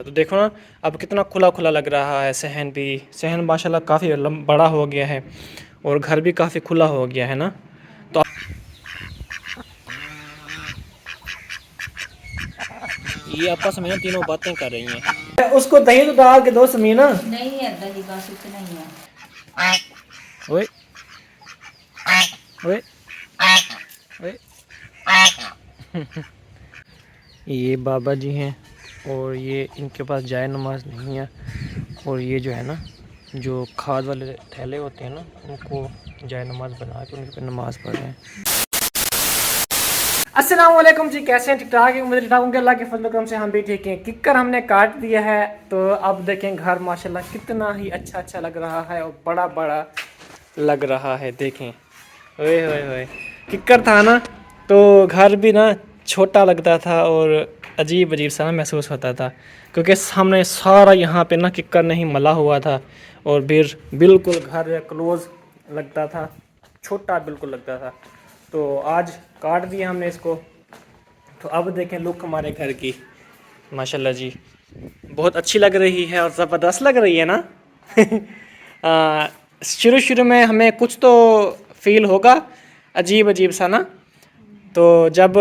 तो देखो ना, अब कितना खुला खुला लग रहा है। सहन भी, सहन माशाल्लाह काफ़ी बड़ा हो गया है और घर भी काफ़ी खुला हो गया है ना। तो ये आपस में ना तीनों बातें कर रही हैं। उसको दही तो डाल के दो समीना। नहीं है दही, बस इतना ही है। ओए ओए ओए। ये बाबा जी हैं और ये इनके पास जाए नमाज नहीं है। और ये जो है ना, जो खाद वाले थैले होते हैं ना, उनको जाए नमाज बना के उनके पे नमाज पढ़ रहे हैं। अस्सलाम वालेकुम जी, कैसे हैं? ठीक ठाक है, मुझे ठीक ठाक हूँ, अल्लाह के फजल करम से हम भी ठीक हैं। किक्कर हमने काट दिया है, तो अब देखें घर माशाल्लाह कितना ही अच्छा अच्छा लग रहा है और बड़ा बड़ा लग रहा है। देखें, ओए होए होए, किक्कर था ना तो घर भी ना छोटा लगता था और अजीब अजीब सा महसूस होता था, क्योंकि हमने सारा यहाँ पे ना किक्कर नहीं मला हुआ था और फिर बिल्कुल घर क्लोज लगता था, छोटा बिल्कुल लगता था। तो आज काट दिया हमने इसको। तो अब देखें लुक हमारे घर की, माशाल्लाह जी बहुत अच्छी लग रही है और ज़बरदस्त लग रही है ना। शुरू शुरू में हमें कुछ तो फील होगा अजीब अजीब सा ना, तो जब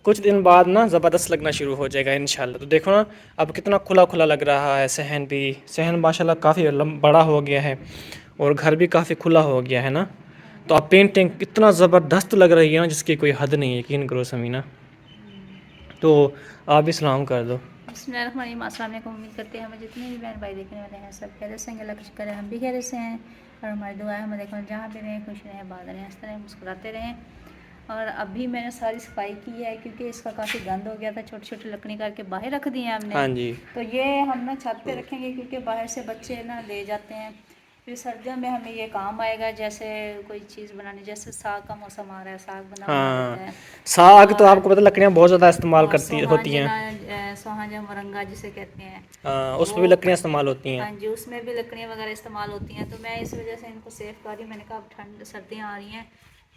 कुछ दिन बाद ना ज़बरदस्त लगना शुरू हो जाएगा इंशाल्लाह। तो देखो ना, अब कितना खुला खुला लग रहा है। सहन भी, सहन माशाल्लाह काफ़ी बड़ा हो गया है और घर भी काफ़ी खुला हो गया है ना। तो अब पेंटिंग कितना ज़बरदस्त लग रही है ना, जिसकी कोई हद नहीं है, यकीन करो समीना। तो आप भी सलाम कर दो। बिस्मिल्लाहिर्रहमानिर्रहीम। अस्सलाम वालेकुम। उम्मीद करते हैं हमें जितने भी बहन भाई देखने वाले हैं सब खैरियत से हैं। अल्लाह का शुक्र है हम भी खैरियत से हैं और हमारी दुआ है हम देखो जहाँ भी रहें खुश रहें, बात रहें, हंसते रहें, मुस्कुराते रहें। और अभी मैंने सारी सफाई की है क्योंकि इसका काफ़ी गंद हो गया था। छोटी छोटी लकड़ी करके बाहर रख दी है हमने। हाँ जी। तो ये हम ना छत पे रखेंगे क्योंकि बाहर से बच्चे ना ले जाते हैं। फिर सर्दियों में हमें ये काम आएगा, जैसे कोई चीज़ बनानी, जैसे साग का मौसम आ रहा है, साग बना हाँ, देते हैं। साग तो और आपको पता लकड़ियाँ बहुत ज़्यादा इस्तेमाल और करती होती हैं। सोहाना मरंगा जिसे कहते हैं हाँ, वो। उसमें भी लकड़ियाँ इस्तेमाल होती हैं। हाँ जी, उसमें भी लकड़ियाँ वगैरह इस्तेमाल होती हैं। तो मैं इस वजह से इनको सेफ कर रही हूँ। मैंने कहा अब ठंड सर्दियाँ आ रही हैं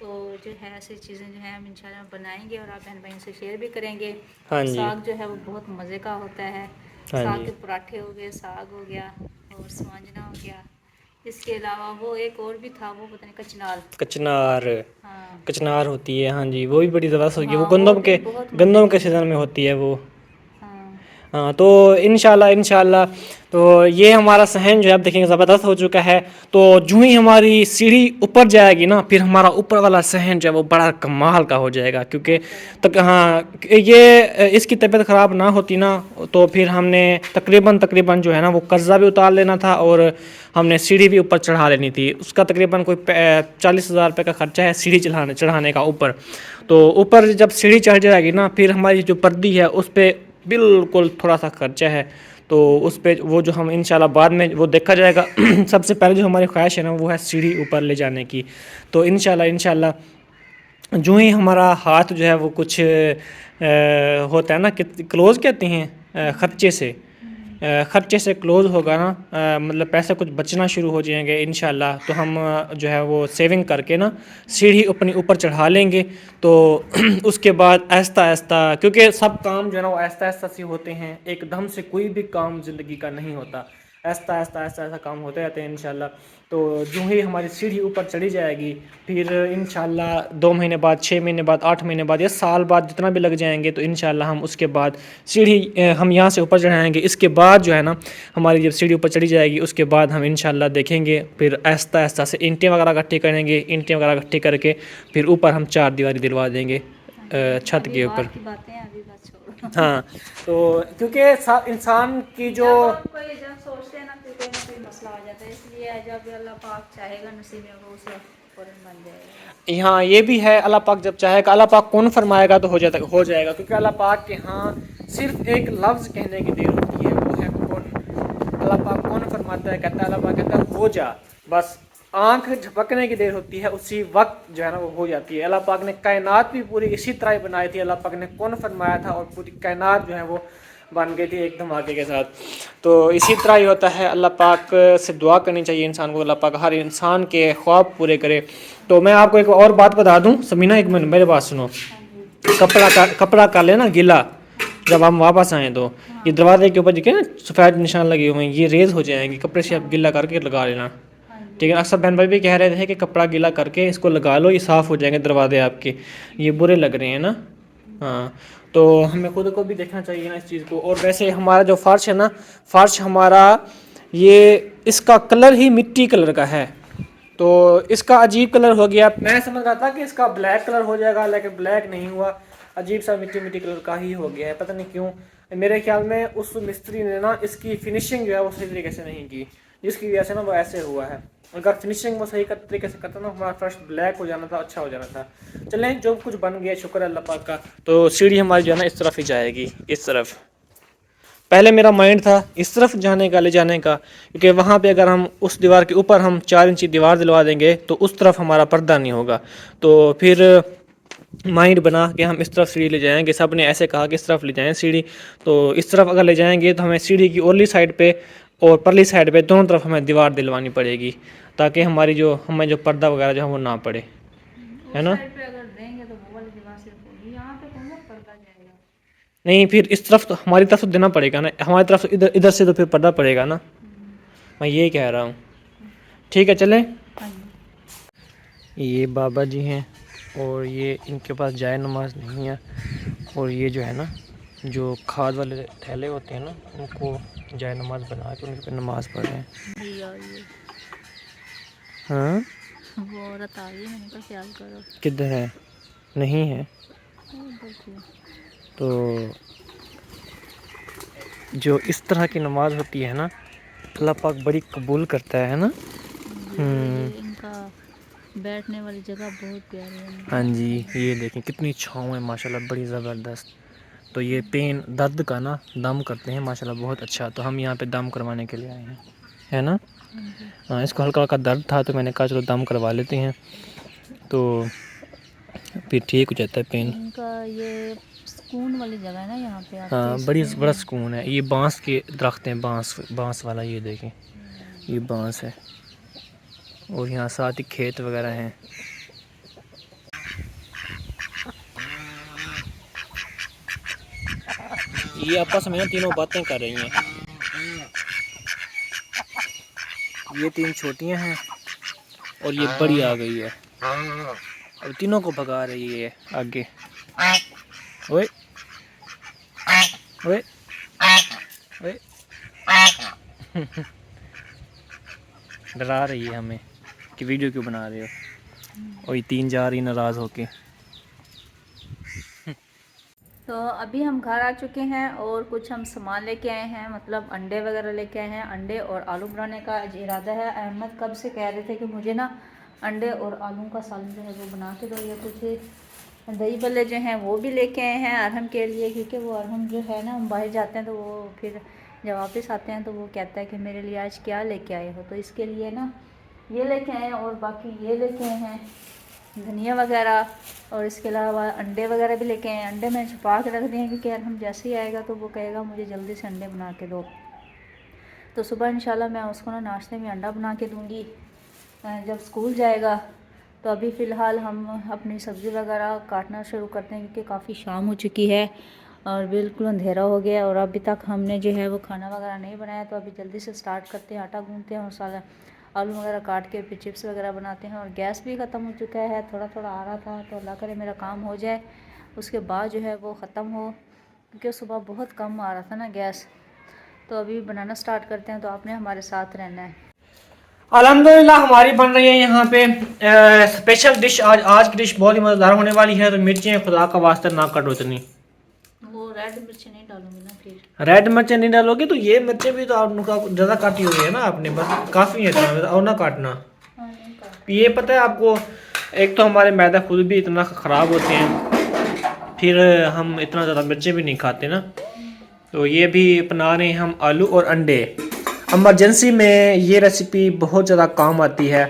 तो जो है ऐसी चीज़ें जो है हम इंशाल्लाह बनाएंगे और आप बहन भाइयों से शेयर भी करेंगे। हाँ जी। साग जो है वो बहुत मज़े का होता है। हाँ साग जी। के पराठे हो गए, साग हो गया और स्वांजना हो गया। इसके अलावा वो एक और भी था, वो पता नहीं, कचनाल। कचनार, हाँ कचनार होती है, हाँ जी, वो भी बड़ी ज़बरदस्त होती है। वो हाँ, वो भी बहुत मज़े गंदम के की सीज़न में होती है। होती है वो। हाँ हाँ, तो इंशाल्लाह इंशाल्लाह, तो ये हमारा सहन जो है आप देखेंगे ज़बरदस्त हो चुका है। तो जो ही हमारी सीढ़ी ऊपर जाएगी ना, फिर हमारा ऊपर वाला सहन जो है वो बड़ा कमाल का हो जाएगा, क्योंकि माशाल्लाह तक माशाल्लाह। हाँ, ये इसकी तबीयत ख़राब ना होती ना, तो फिर हमने तकरीबन तकरीबन जो है ना वो कर्ज़ा भी उतार लेना था और हमने सीढ़ी भी ऊपर चढ़ा लेनी थी। उसका तकरीबन कोई 40,000 रुपये का खर्चा है सीढ़ी चढ़ाने का ऊपर। तो ऊपर जब सीढ़ी चढ़ जाएगी ना, फिर हमारी जो पर्दी है उस पर बिल्कुल थोड़ा सा खर्चा है। तो उस पे वो जो हम इंशाल्लाह बाद में वो देखा जाएगा। सबसे पहले जो हमारी ख्वाहिश है ना वो है सीढ़ी ऊपर ले जाने की। तो इंशाल्लाह इंशाल्लाह जो ही हमारा हाथ जो है वो कुछ होता है ना कि क्लोज कहते हैं, खर्चे से, खर्चे से क्लोज होगा ना, मतलब पैसे कुछ बचना शुरू हो जाएंगे इंशाल्लाह। तो हम जो है वो सेविंग करके ना सीढ़ी अपनी ऊपर चढ़ा लेंगे। तो उसके बाद आहिस्ता आहिस्ता, क्योंकि सब काम जो है ना वो आहिस्ता आहिस्ता से होते हैं, एकदम से कोई भी काम ज़िंदगी का नहीं होता। आहिस्ता आहिस्ता आहिस्ता आहिस्ता काम होते रहते हैं इंशाल्लाह। तो जो ही हमारी सीढ़ी ऊपर चढ़ी जाएगी, फिर इंशाल्लाह 2 महीने बाद, 6 महीने बाद, 8 महीने बाद या साल बाद जितना भी लग जाएंगे, तो इंशाल्लाह हम उसके बाद सीढ़ी हम यहाँ से ऊपर चढ़ाएंगे। इसके बाद जो है ना हमारी जब सीढ़ी ऊपर चढ़ी जाएगी, उसके बाद हम इंशाल्लाह देखेंगे, फिर आहिस्ता आहिस्ता से ईंटें वगैरह इकट्ठी करेंगे। ईंटें वगैरह इकट्ठी करके फिर ऊपर हम चार दीवारी दिलवा देंगे अभी छत अभी के ऊपर। बात की बातें हैं, अभी बात छोड़ो। हाँ, तो क्योंकि इंसान की जो, जब सोचते हैं ना तो कोई ना कोई मसला आ जाता है, इसलिए जब अल्लाह पाक चाहेगा नसीब में वो उसे फौरन बन जाएगा। यहाँ ये भी है, अल्लाह पाक जब चाहेगा, अल्लाह पाक कौन फरमाएगा तो हो जाएगा, क्योंकि अल्लाह पाक के यहाँ सिर्फ एक लफ्ज़ कहने की देर होती है, वो है कौन। अल्लाह पाक कौन फरमाता है, कहता है, अल्लाह पाक कहता है हो जा, बस आंख झपकने की देर होती है, उसी वक्त जो है ना वो हो जाती है। अल्लाह पाक ने कायनात भी पूरी इसी तरह ही बनाई थी। अल्लाह पाक ने कौन फरमाया था और पूरी कायनात जो है वो बन गई थी एक धमाके के साथ। तो इसी तरह ही होता है, अल्लाह पाक से दुआ करनी चाहिए इंसान को, अल्लाह पाक हर इंसान के ख्वाब पूरे करे। तो मैं आपको एक और बात बता दूं समीना, एक मिनट मेरे बात सुनो। हाँ जी। कपड़ा कर लेना गीला, जब हम वापस आएँ तो ये दरवाजे के ऊपर देखे ना सफ़ेद निशान लगे हुए हैं, ये रेज़ हो जाएंगे, कपड़े से आप गिला करके लगा लेना। ठीक है, अक्सर बहन भाई भी कह रहे थे कि कपड़ा गीला करके इसको लगा लो, ये साफ़ हो जाएंगे दरवाजे आपके, ये बुरे लग रहे हैं ना। हाँ, तो हमें खुद को भी देखना चाहिए ना इस चीज़ को। और वैसे हमारा जो फ़र्श है ना, फ़र्श हमारा ये इसका कलर ही मिट्टी कलर का है, तो इसका अजीब कलर हो गया। मैं समझ रहा था कि इसका ब्लैक कलर हो जाएगा, लेकिन ब्लैक नहीं हुआ, अजीब सा मिट्टी मिट्टी कलर का ही हो गया है, पता नहीं क्यों। मेरे ख्याल में उस मिस्त्री ने ना इसकी फिनिशिंग जो है वो सही तरीके से नहीं की, जिसकी वजह से ना वो ऐसे हुआ है। अगर फिनिशिंग वो सही तरीके से करता ना, हमारा फर्श ब्लैक हो जाना था, अच्छा हो जाना था। चलें, जो कुछ बन गया शुक्र है अल्लाह पाक का। तो सीढ़ी हमारी जो है ना इस तरफ ही जाएगी, इस तरफ। पहले मेरा माइंड था इस तरफ जाने का, ले जाने का, क्योंकि वहाँ पे अगर हम उस दीवार के ऊपर हम 4 इंची दीवार दिलवा देंगे तो उस तरफ हमारा पर्दा नहीं होगा। तो फिर माइंड बना कि हम इस तरफ सीढ़ी ले जाएंगे, सब ने ऐसे कहा कि इस तरफ ले जाएं सीढ़ी। तो इस तरफ अगर ले जाएंगे तो हमें सीढ़ी की ओरली साइड पे और परली साइड पे दोनों तरफ हमें दीवार दिलवानी पड़ेगी, ताकि हमें जो पर्दा वगैरह जो है वो ना पड़े, है ना। साइड पे अगर देंगे तो वो वाली दीवार सिर्फ होगी, यहाँ पे कौन सा पर्दा जाएगा। नहीं, फिर इस तरफ तो हमारी तरफ तो देना पड़ेगा ना, हमारी तरफ इधर इधर से तो फिर पर्दा पड़ेगा ना, मैं यही कह रहा हूँ। ठीक है, चलें। हाँ जी। ये बाबा जी हैं और ये इनके पास जाए नमाज नहीं है, और ये जो है ना जो खाद वाले थैले होते हैं ना, उनको जाए नमाज बना के उनके पे नमाज पढ़ रहे हैं। ये हाँ, वो औरत आ गई, मैंने कहा ख्याल करो। किधर है? नहीं है। तो जो इस तरह की नमाज होती है ना, अल्लाह पाक बड़ी कबूल करता है ना। इनका बैठने वाली जगह बहुत प्यारी है। हाँ जी, ये देखें कितनी छाँव है माशाल्लाह, बड़ी ज़बरदस्त। तो ये पेन दर्द का ना दम करते हैं माशाल्लाह, बहुत अच्छा। तो हम यहाँ पे दम करवाने के लिए आए हैं, है ना। हाँ, इसको हल्का हल्का दर्द था तो मैंने कहा चलो दम करवा लेते हैं, तो फिर ठीक हो जाता है पेन। इनका ये सुकून वाली जगह है ना, यहाँ पे आते हाँ, बड़ा सुकून है। ये बांस के दरख्त हैं, बांस वाला, ये देखें ये बांस है, और यहाँ साथ ही खेत वगैरह हैं। ये आपस में ना तीनों बातें कर रही हैं। ये 3 छोटियां हैं और ये बड़ी आ गई है, और तीनों को भगा रही है आगे। ओए ओए ओए डरा रही है हमें कि वीडियो क्यों बना रहे हो, और ये 3 जा रही नाराज़ होके। तो अभी हम घर आ चुके हैं और कुछ हम सामान लेके आए हैं, मतलब अंडे वगैरह लेके आए हैं। अंडे और आलू बनाने का इरादा है। अहमद कब से कह रहे थे कि मुझे ना अंडे और आलू का सालन जो है वो बना के दो, या कुछ दही बल्ले जो हैं वो भी लेके आए हैं अरहम के लिए, क्योंकि वो अरहम जो है ना, हम बाहर जाते हैं तो वो फिर जब वापस आते हैं तो वो कहता है कि मेरे लिए आज क्या लेके आए हो। तो इसके लिए ना ये लेके आए हैं, और बाकी ये लेके आए हैं धनिया वगैरह, और इसके अलावा अंडे वगैरह भी लेके आए हैं। अंडे मैंने छुपा के रख दिए हैं, क्योंकि यार हम जैसे ही आएगा तो वो कहेगा मुझे जल्दी से अंडे बना के दो। तो सुबह इंशाल्लाह मैं उसको ना नाश्ते में अंडा बना के दूँगी जब स्कूल जाएगा। तो अभी फ़िलहाल हम अपनी सब्ज़ी वगैरह काटना शुरू करते हैं, क्योंकि काफ़ी शाम हो चुकी है और बिल्कुल अंधेरा हो गया, और अभी तक हमने जो है वो खाना वगैरह नहीं बनाया। तो अभी जल्दी से स्टार्ट करते हैं, आटा गूँथते हैं और सारा आलू वगैरह काट के फिर चिप्स वगैरह बनाते हैं। और गैस भी ख़त्म हो चुका है, थोड़ा थोड़ा आ रहा था, तो अल्लाह करे मेरा काम हो जाए, उसके बाद जो है वो ख़त्म हो, क्योंकि सुबह बहुत कम आ रहा था ना गैस। तो अभी बनाना स्टार्ट करते हैं, तो आपने हमारे साथ रहना है। अल्हम्दुलिल्लाह हमारी बन रही है यहाँ पे स्पेशल डिश। आज की डिश बहुत ही मज़ेदार होने वाली है। तो मिर्चें खुदा का वास्ता ना काटो इतनी, वो रेड मिर्च नहीं डालूंगी ना फिर। रेड मिर्चें नहीं डालोगे तो ये मिर्चें भी तो आपका ज़्यादा काटी हुई है ना आपने, बस काफ़ी है इतना, और ना काटना। ये पता है आपको, एक तो हमारे मैदा खुद भी इतना ख़राब होते हैं, फिर हम इतना ज़्यादा मिर्चें भी नहीं खाते ना। तो ये भी अपना रहे हैं हम आलू और अंडे। इमरजेंसी में ये रेसिपी बहुत ज़्यादा काम आती है,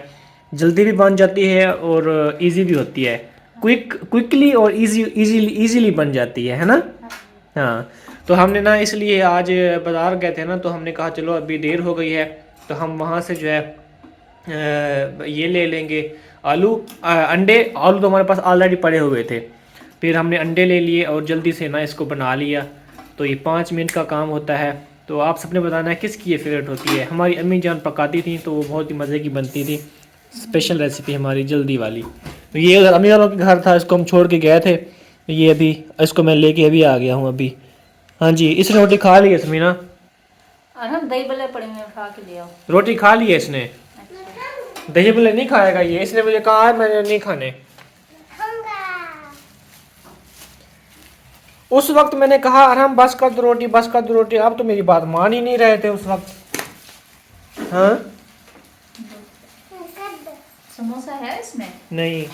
जल्दी भी बन जाती है और इजी भी होती है, क्विकली और इजीली बन जाती है ना। हाँ, तो हमने ना इसलिए आज बाज़ार गए थे ना, तो हमने कहा चलो अभी देर हो गई है तो हम वहाँ से जो है ये ले लेंगे आलू अंडे। आलू तो हमारे पास ऑलरेडी पड़े हुए थे, फिर हमने अंडे ले लिए और जल्दी से ना इसको बना लिया। तो ये 5 मिनट का काम होता है। तो आप सबने बताना है किसकी ये फेवरेट होती है। हमारी अम्मी जान पकाती थी तो वो बहुत ही मज़े की बनती थी, स्पेशल रेसिपी हमारी जल्दी वाली। तो ये अगर अम्मी वालों के घर था, इसको हम छोड़ के गए थे, तो ये अभी इसको मैं लेके अभी आ गया हूँ अभी। हाँ जी, इसने रोटी खा ली है समीना, और हम दही बल्ले पड़े हुए उठा के ले आओ। रोटी खा ली है इसने। अच्छा दही भल्ले नहीं खाएगा ये, इसने मुझे कहा है मैंने नहीं खाने। उस वक्त मैंने कहा अरहम बस कर दो रोटी, बस कर दो रोटी, आप तो मेरी बात मान ही नहीं रहे थे उस वक्त। हाँ समोसा है इसमें? नहीं,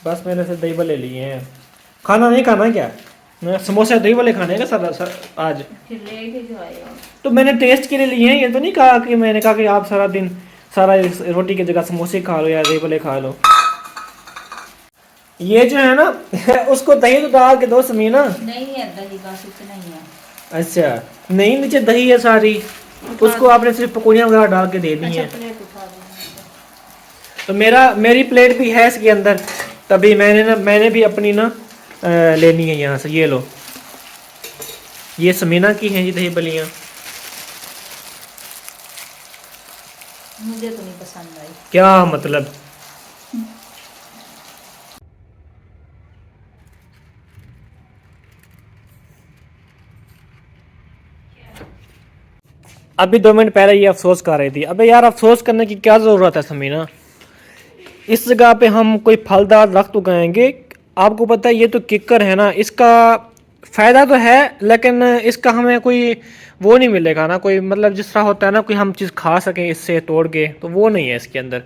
बस मैंने से दही भल्ले लिए हैं। खाना नहीं खाना क्या? मैं समोसे दही भल्ले खाने का सर आज। फिर लेट ही जो आएगा। तो मैंने टेस्ट के लिए लिए हैं, ये तो नहीं कहा कि मैंने कहा कि आप सारा दिन सारा रोटी की जगह समोसे खा लो या दही भल्ले खा लो। ये जो है ना उसको दही तो डाल के दो समीना। नहीं है दही, बस इतना ही है। अच्छा नहीं, नीचे दही है सारी, उसको आपने सिर्फ पकौड़ियाँ वगैरह डाल के दे दी अच्छा हैं। प्लेट उठा देना। तो मेरी प्लेट भी है इसके अंदर, तभी मैंने भी अपनी ना लेनी है यहाँ से। ये लो, ये समीना की हैं ये दही बलियाँ। मुझे तो नहीं पसंद आई। क्या मतलब? अभी 2 मिनट पहले ये अफसोस कर रही थी। अबे यार अफसोस करने की क्या ज़रूरत है समीना, इस जगह पे हम कोई फलदार दरख्त उगाएंगे। आपको पता है ये तो किक्कर है ना, इसका फ़ायदा तो है लेकिन इसका हमें कोई वो नहीं मिलेगा ना, कोई मतलब जिस तरह होता है ना कोई हम चीज़ खा सकें इससे तोड़ के, तो वो नहीं है इसके अंदर।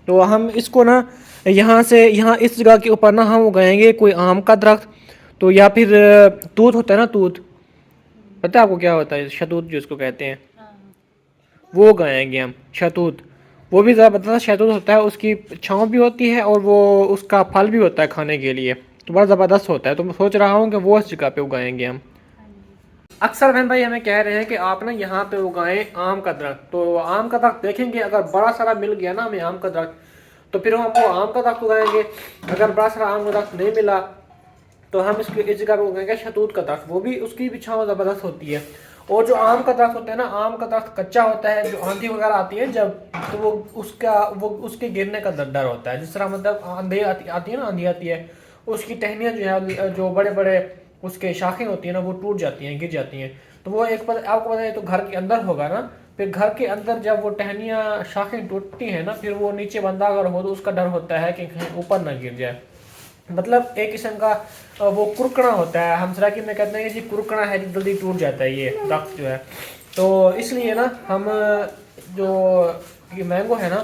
तो हम इसको ना यहाँ इस जगह के ऊपर ना हम उगाएंगे कोई आम का दरख्त, तो या फिर तूत होता है ना, तूत पता है आपको क्या होता है, शतूत जो इसको कहते हैं, वो उगाएंगे हम शतूत। वो भी ज़बरदस्त शतूत होता है, उसकी छाँव भी होती है और वो उसका फल भी होता है खाने के लिए, तो बड़ा ज़बरदस्त होता है। तो मैं सोच रहा हूँ कि वो इस जगह पे उगाएंगे हम। अक्सर बहन भाई हमें कह रहे हैं कि आप ना यहाँ पे उगाएं आम का दरख्त। तो आम का दरख्त देखेंगे, अगर बड़ा सारा मिल गया ना हमें आम का दरख्त, तो फिर हम वो आम का दरख्त उगाएंगे। अगर बड़ा सारा आम का दरख्त नहीं मिला तो हम इस जगह पे उगाएंगे शतूत का दरख्त, वो भी उसकी भी छाँव ज़बरदस्त होती है। और जो आम का दरख्त होता है ना, आम का दरख्त कच्चा होता है, जो आंधी वगैरह आती है जब, तो वो उसके गिरने का डर होता है। जिस तरह मतलब आंधी आती है ना, आंधी आती है, उसकी टहनियाँ जो है, जो बड़े बड़े उसके शाखें होती हैं ना, वो टूट जाती हैं, गिर जाती हैं। तो वो आपको पता है तो घर के अंदर होगा ना, फिर घर के अंदर जब वो टहनियाँ शाखें टूटती हैं ना, फिर वो नीचे बंदा अगर हो तो उसका डर होता है कि कहीं ऊपर ना गिर जाए। मतलब एक किस्म का वो कुरकड़ा होता है, हम सराकी में कहते हैं कि जी कुरकड़ा है, जल्दी टूट जाता है ये दरख्त जो है। तो इसलिए ना हम जो ये मैंगो है ना,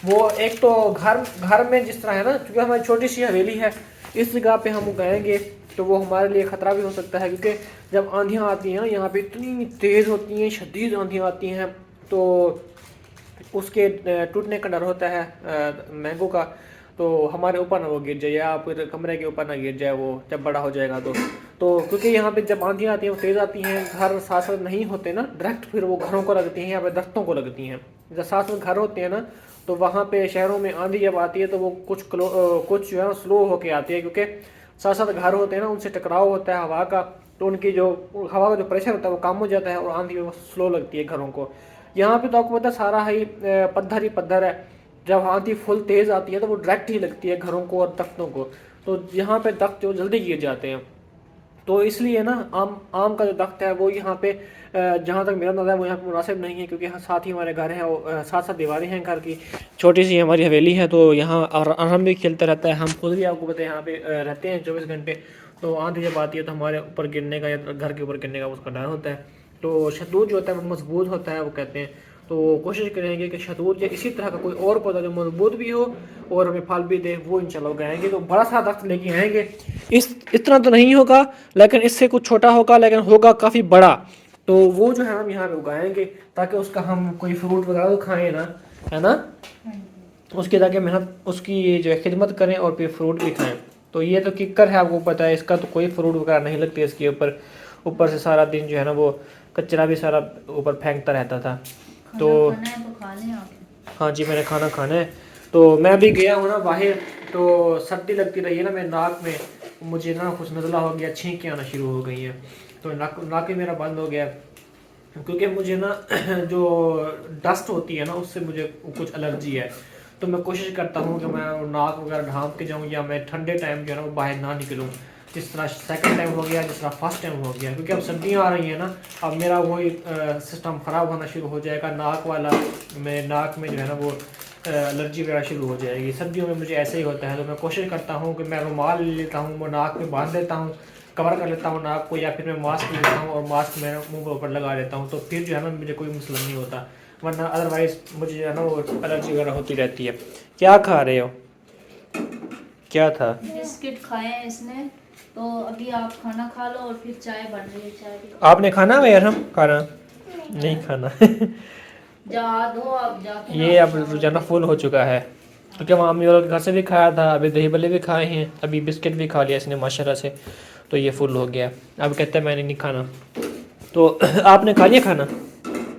वो एक तो घर में जिस तरह है ना, क्योंकि हमारी छोटी सी हवेली है, इस जगह पे हम उगाएंगे तो वो हमारे लिए ख़तरा भी हो सकता है, क्योंकि जब आंधियाँ आती हैं ना यहाँ पे इतनी तेज़ होती हैं, शदीद आंधियाँ आती हैं, तो उसके टूटने का डर होता है मैंगो का। तो हमारे ऊपर ना वो गिर जाए या फिर कमरे के ऊपर ना गिर जाए वो, जब बड़ा हो जाएगा तो क्योंकि यहाँ पे जब आंधियाँ आती हैं वो तेज़ आती हैं, घर साथ साथ नहीं होते ना डायरेक्ट, फिर वो घरों को लगती हैं, यहाँ पे दरख्तों को लगती हैं। जब साथ में घर होते हैं ना, तो वहाँ पे शहरों में आंधी जब आती है तो वो कुछ जो है स्लो होके आती है, क्योंकि साथ साथ घर होते हैं ना, उनसे टकराव होता है हवा का, तो उनकी जो हवा का जो प्रेशर होता है वो कम हो जाता है और आंधी स्लो लगती है घरों को। यहाँ पे तो आपको पता है सारा ही पत्थर ही पत्थर है, जब आंधी फुल तेज़ आती है तो वो डायरेक्ट ही लगती है घरों को और दरख्तों को, तो यहाँ पे दरख्त जो जल्दी गिर जाते हैं। तो इसलिए ना आम का जो दरख्त है वो यहाँ पे जहाँ तक मेरा अंदाज़ा है वो यहाँ पे मुनासिब नहीं है, क्योंकि साथ ही हमारे घर है, साथ साथ दीवारें हैं घर की, छोटी सी हमारी हवेली है, तो यहाँ आराम भी खेलता रहता है। हम खुद भी आपको पता है यहाँ पे रहते हैं 24 घंटे, तो आंधी जब आती है तो हमारे ऊपर गिरने का या घर के ऊपर गिरने का उसका डर होता है। तो शतूत जो होता है वो मजबूत होता है वो कहते हैं, तो कोशिश करेंगे कि शतूत या इसी तरह का कोई और पौधा जो मजबूत भी हो और हमें फल भी दे, वो इंशाल्लाह उगाएंगे। तो बड़ा सा दरख्त लेके आएंगे, इतना तो नहीं होगा लेकिन इससे कुछ छोटा होगा, लेकिन होगा काफ़ी बड़ा, तो वो जो है हम यहाँ पे उगाएंगे ताकि उसका हम कोई फ्रूट वगैरह तो खाएँ ना, है ना, उसकी ताकि मेहनत उसकी जो है खिदमत करें और फिर फ्रूट भी खाएँ। तो ये तो किक्कर है, आपको पता है इसका तो कोई फ्रूट वगैरह नहीं लगती इसके ऊपर से सारा दिन जो है ना वो कचरा भी सारा ऊपर फेंकता रहता था। तो हाँ जी, मैंने खाना खाना है, तो मैं भी गया हूँ ना बाहर, तो सर्दी लगती रही है ना मेरे नाक में, मुझे ना कुछ नज़ला हो गया, छींकें आना शुरू हो गई हैं, तो नाक भी मेरा बंद हो गया, क्योंकि मुझे ना जो डस्ट होती है ना उससे मुझे कुछ एलर्जी है। तो मैं कोशिश करता हूँ कि मैं नाक वगैरह ढांप के जाऊँ, या मैं ठंडे टाइम जो है ना वो बाहर ना निकलूँ, जिस तरह सेकंड टाइम हो गया, जिस तरह फर्स्ट टाइम हो गया, क्योंकि अब सर्दियाँ आ रही हैं ना, अब मेरा वही सिस्टम ख़राब होना शुरू हो जाएगा, नाक वाला, मेरे नाक में जो है ना वो एलर्जी वगैरह शुरू हो जाएगी। सर्दियों में मुझे ऐसे ही होता है, तो मैं कोशिश करता हूँ कि मैं रुमाल ले लेता हूँ, वो नाक में बांध देता हूँ, कवर कर लेता हूँ नाक को, या फिर मैं मास्क लेता हूँ और मास्क मैं मुंह के ऊपर लगा लेता हूँ, तो फिर जो है ना मुझे कोई मसला नहीं होता, वरना अदरवाइज़ मुझे जो है ना वो एलर्जी वगैरह होती रहती है। क्या खा रहे हो? क्या था? बिस्किट खाए हैं इसने, तो अभी आप खाना खा लो और फिर चाय बन रही है, चाय भी आपने खाना है यार? हम खाना नहीं खाना जा दो आप जाके ये अब रोजाना फुल हो चुका है, क्योंकि वहाँ अम्मी वालों के घर से भी खाया था, अभी दही भल्ले भी खाए हैं, अभी बिस्किट भी खा लिया इसने माशाल्लाह से, तो ये फुल हो गया। अब कहता है मैंने नहीं खाना। तो आपने खा लिया खाना?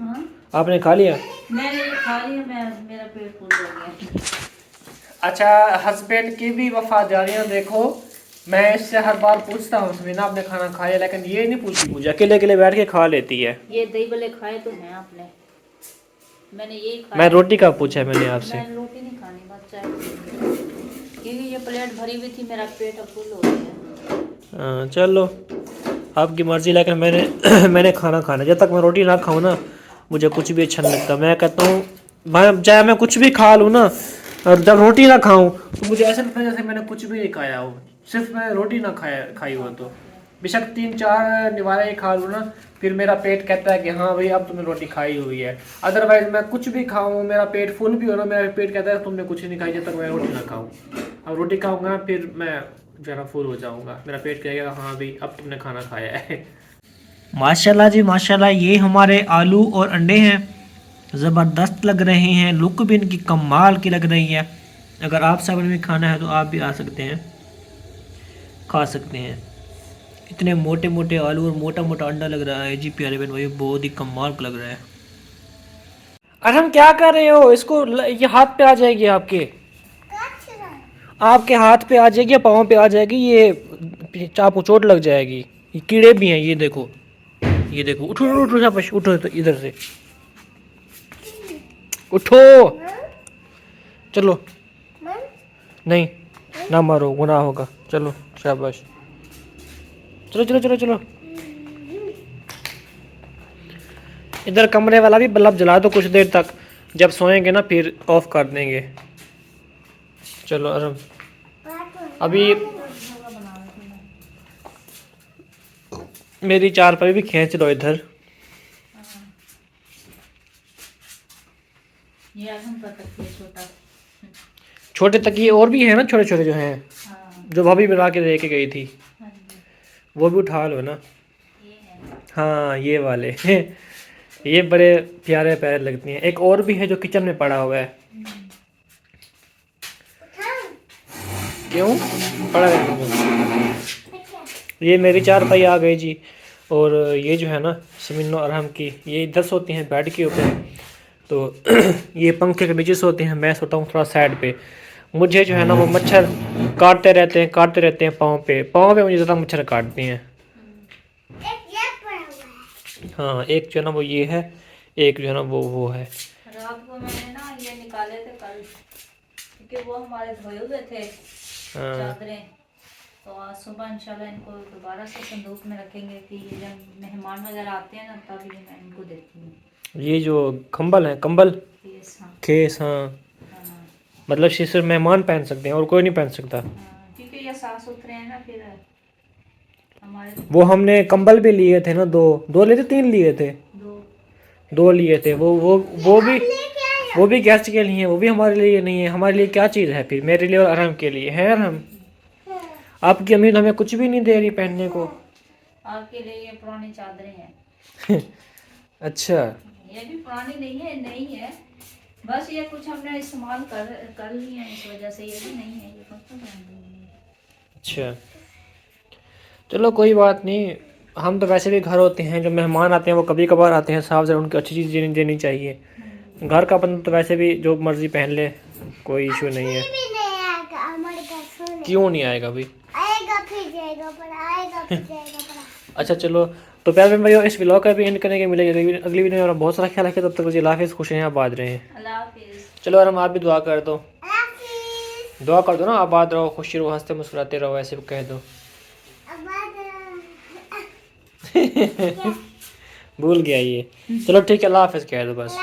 हाँ आपने खा लिया? मैंने खा लिया, मेरा पेट फुल हो गया। अच्छा, हस्बैंड की भी वफादारियाँ देखो, मैं इससे हर बार पूछता हूँ समीना आपने खाना खाया, लेकिन ये नहीं पूछती, मुझे अकेले अकेले बैठ के खा लेती है। ये दही भल्ले खाए तो हैं आपने, मैंने यही खाया। मैं रोटी का पूछा है मैंने आपसे। मैंने रोटी नहीं खानी, बस चाय पीनी। क्योंकि ये प्लेट भरी हुई थी, मेरा पेट अब फुल हो गया। चलो आपकी मर्जी, लेकिन मैंने खाना खाना, जब तक मैं रोटी ना खाऊँ ना मुझे कुछ भी अच्छा नहीं लगता। मैं कहता हूँ चाहे मैं कुछ भी खा लूँ ना, और जब रोटी ना खाऊँ तो मुझे ऐसा लगता है जैसे मैंने कुछ भी नहीं खाया हो, सिर्फ मैं रोटी ना खाई हो, तो बेशक 3-4 निवाले खा लूँ ना, फिर मेरा पेट कहता है कि हाँ भाई अब तुमने रोटी खाई हुई है। अदरवाइज मैं कुछ भी खाऊँ, मेरा पेट फुल भी हो ना, मेरा पेट कहता है तुमने कुछ नहीं खाई जब तक मैं रोटी ना खाऊँ। अब रोटी खाऊँगा फिर मैं ज़रा फुल हो जाऊँगा, मेरा पेट कहेगा हाँ भाई अब तुमने खाना खाया है। माशाल्लाह जी माशाल्लाह, ये हमारे आलू और अंडे हैं, ज़बरदस्त लग रहे हैं, लुक भी इनकी कमाल की लग रही है। अगर आप सब ने भी खाना है तो आप भी आ सकते हैं, खा सकते हैं। इतने मोटे मोटे आलू और मोटा मोटा अंडा लग रहा है जी प्यारे बहन भाई, बहुत ही कमाल का लग रहा है। अरे हम क्या कर रहे हो? इसको ये हाथ पे आ जाएगी आपके हाथ पे आ जाएगी, पाँव पे आ जाएगी, ये चाकू चोट लग जाएगी। ये कीड़े भी हैं, ये देखो उठो उठो शाबाश, उठो तो इधर से उठो, चलो नहीं ना मारो, गुनाह होगा, चलो शाबाश, चलो चलो चलो चलो। इधर कमरे वाला भी बल्ब जला दो कुछ देर तक, जब सोएंगे ना फिर ऑफ कर देंगे। चलो आराम। अभी मेरी चारपाई भी खींच दो इधर। ये आलम का तकिया छोटा। छोटे तकिए और भी हैं ना, छोटे छोटे जो हैं, हाँ जो भाभी बना के लेके गई थी, हाँ जी, वो भी उठा लो ना। ये है। हाँ ये वाले ये बड़े प्यारे प्यारे लगती हैं। एक और भी है जो किचन में पड़ा हुआ है। क्यों पड़ा है? ये मेरी चारपाई आ गई जी, और ये जो है ना समीनो अरहम की, ये इधर सोती हैं बेड के ऊपर, तो ये पंखे के नीचे सोते हैं, मैं सोता हूँ थोड़ा साइड पे। मुझे जो है ना वो मच्छर काटते रहते हैं पाँव पे मुझे ज़्यादा मच्छर काटते हैं। हाँ एक जो है ना वो ये है, एक जो है ना वो है। रात को मैंने ना ये निकाले थे कल, क्योंकि वो हमारे धोए हुए थे चादरें, तो आज सुबह इंशाल्लाह इनको दोबारा से संदूक में रखेंगे कि ये जब मेहमान वगैरह आते हैं ना तब ये मैं इनको देती हूँ। ये जो कंबल है, कंबल केस, हाँ खेस, हाँ हाँ मतलब सिर्फ मेहमान पहन सकते हैं और कोई नहीं पहन सकता। हाँ, क्योंकि ये साफ सुथरे हैं ना, फिर हमारे वो हमने कंबल भी लिए थे ना, दो लिए थे, 3 लिए थे, दो 2 लिए थे। वो भी गेस्ट के लिए, वो भी हमारे लिए नहीं है। हमारे लिए क्या चीज़ है फिर? मेरे लिए और अरहम के लिए है। अरहम आपकी अम्मी हमें कुछ भी नहीं दे रही पहनने को। आपके लिए ये पुरानी चादरें हैं। अच्छा ये भी पुरानी नहीं है, नई है, बस ये कुछ हमने इस्तेमाल कर लिए हैं, इस वजह से ये भी नहीं है, ये कब तक रहेंगे। अच्छा चलो कोई बात नहीं, हम तो वैसे भी घर होते हैं, जो मेहमान आते हैं वो कभी कभार आते हैं, साफ जरा उनको अच्छी चीज़ देनी चाहिए। घर का बंदा तो वैसे भी जो मर्जी पहन ले, कोई इशू नहीं है। क्यों नहीं आएगा भाई? जाएगा पर आएगा फिर जाएगा पर अच्छा चलो, तो प्यारे भाइयों इस व्लॉग का भी एंड करने के मिलेगी अगली वीडियो में। बहुत सारा ख्याल रखें, तब तक मुझे अल्लाह हाफिज़, खुश रहें, आबाद रहें। अल्लाह हाफिज़। चलो और हम आप भी दुआ कर दो, हाफिज़ दुआ कर दो ना, आबाद रहो, खुशी रहो, हंसते मुस्कुराते रहो, ऐसे कह दो। अब भूल गया ये। चलो ठीक है, अल्लाह हाफिज़ कह दो बस।